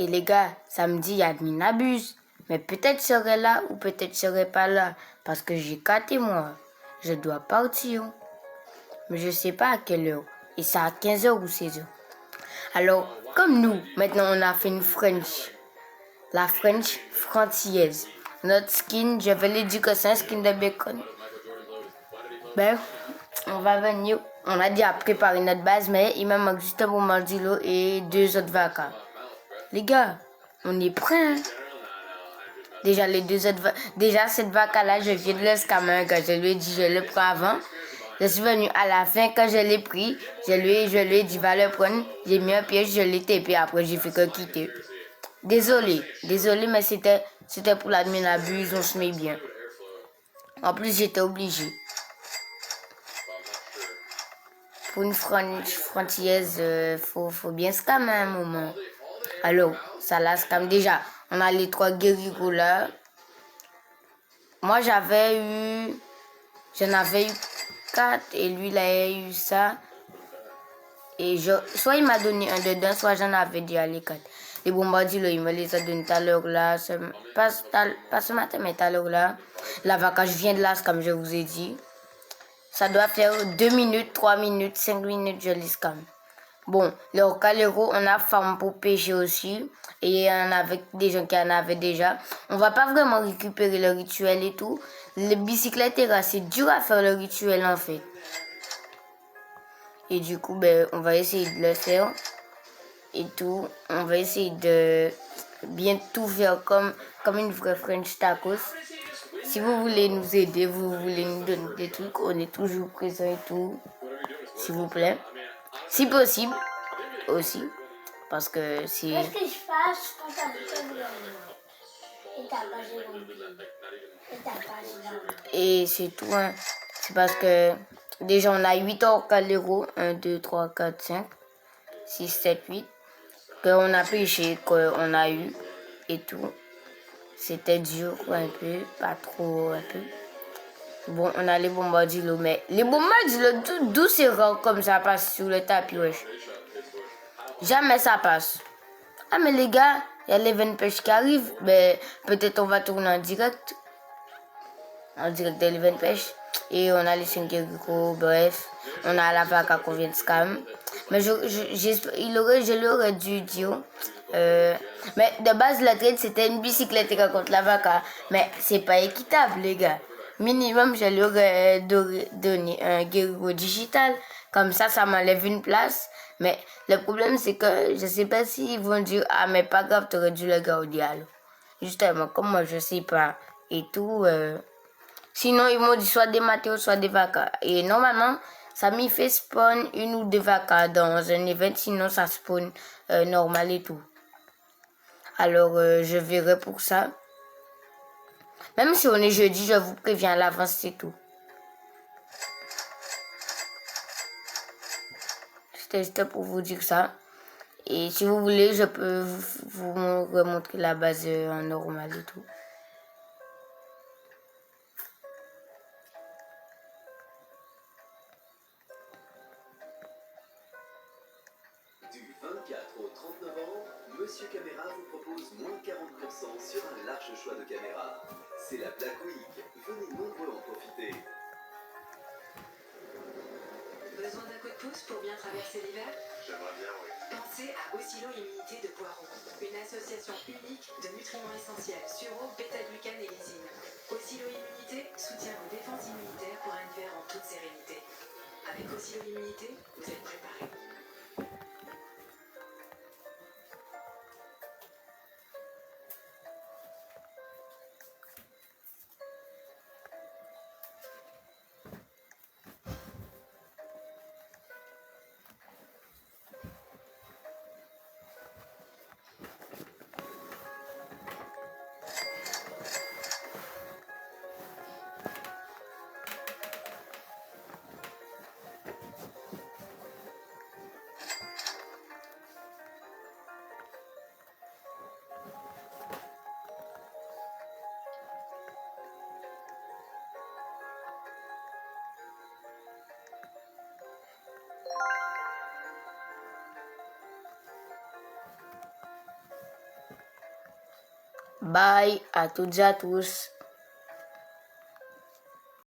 Et les gars, samedi, Yadmin abuse. Mais peut-être je serai là ou peut-être je serai pas là. Parce que j'ai 4 mois. Je dois partir. Mais je sais pas à quelle heure. Et c'est à 15h ou 16h. Alors, comme nous, maintenant on a fait une French. La French française. Notre skin, je vais lui dire que c'est un skin de bacon. Ben, on va venir. On a déjà préparé notre base, mais il me manque juste un bon mardilo et 2 autres vacas. Les gars, on est prêts, hein? Déjà, déjà cette vaca-là, je viens de le scammer quand je lui ai dit je le prends avant. Je suis venu à la fin, quand je l'ai pris, je lui ai dit va le prendre. J'ai mis un piège, je l'ai tapé, après j'ai fait que quitter. Désolé, mais c'était pour l'admin abuse, on se met bien. En plus, j'étais obligé. Pour une franchise, faut bien scammer un moment. Alors, ça la scam déjà. On a les 3 guerriers là. Moi, j'en avais eu 4 et lui, il a eu ça. Et soit il m'a donné un dedans, soit j'en avais déjà les 4. Les bombardiers, il me les a donnés tout à l'heure là. Pas ce matin, mais tout à l'heure là. La vaca, je viens de là, comme je vous ai dit. Ça doit faire 2 minutes, 3 minutes, 5 minutes, je les scamme. Bon, le Calero, on a farm pour pêcher aussi. Et il y en avait des gens qui en avaient déjà. On va pas vraiment récupérer le rituel et tout. Les bicyclettes, c'est dur à faire le rituel en fait. Et du coup, ben, on va essayer de le faire. Et tout. On va essayer de bien tout faire comme une vraie French tacos. Si vous voulez nous aider, vous voulez nous donner des trucs, on est toujours présent et tout. S'il vous plaît. Si possible, aussi. Parce que si... Qu'est-ce que je fasse quand t'as Et c'est tout, hein. C'est parce que déjà on a 8 heures caléro. 1, 2, 3, 4, 5, 6, 7, 8. Qu'on a pêché, qu'on a eu et tout. C'était dur un peu, pas trop un peu. Bon, on a les bombardillos, mais les bombardillos, d'où c'est rare comme ça passe sur le tapis, wesh. Jamais ça passe. Ah, mais les gars, il y a l'event pêche qui arrive. Mais peut-être on va tourner en direct. En direct de l'event pêche. Et on a les 5 gros, bref. On a la vaca qu'on vient de scam. Mais je l'aurais dû dire. Mais de base, la trade, c'était une bicyclette contre la vaca. Mais c'est pas équitable, les gars. Minimum, je lui aurais donné un guerrier digital. Comme ça m'enlève une place. Mais le problème, c'est que je sais pas s'ils vont dire ah, mais pas grave, t'aurais dû le garder alors. Justement, comme moi, je sais pas. Et tout. Sinon, ils m'ont dit soit des matéos, soit des vacas. Et normalement, ça m'y fait spawn 1 ou 2 vacas dans un event. Sinon, ça spawn normal et tout. Alors, je verrai pour ça. Même si on est jeudi, je vous préviens à l'avance, c'est tout. C'était juste pour vous dire ça. Et si vous voulez, je peux vous remontrer la base en normal et tout. Du 24 au 30 novembre, Monsieur Caméra vous propose moins 40% sur un large choix de caméras. C'est la Black Week. Venez nombreux en profiter. Besoin d'un coup de pouce pour bien traverser l'hiver? J'aimerais bien, oui. Pensez à Oscillo Immunité de Poiron, une association unique de nutriments essentiels, sureau, bêta-glucane et lysine. Oscillo Immunité soutient vos défenses immunitaires pour un hiver en toute sérénité. Avec Oscillo Immunité, vous êtes préparés. Bye à toutes et à tous.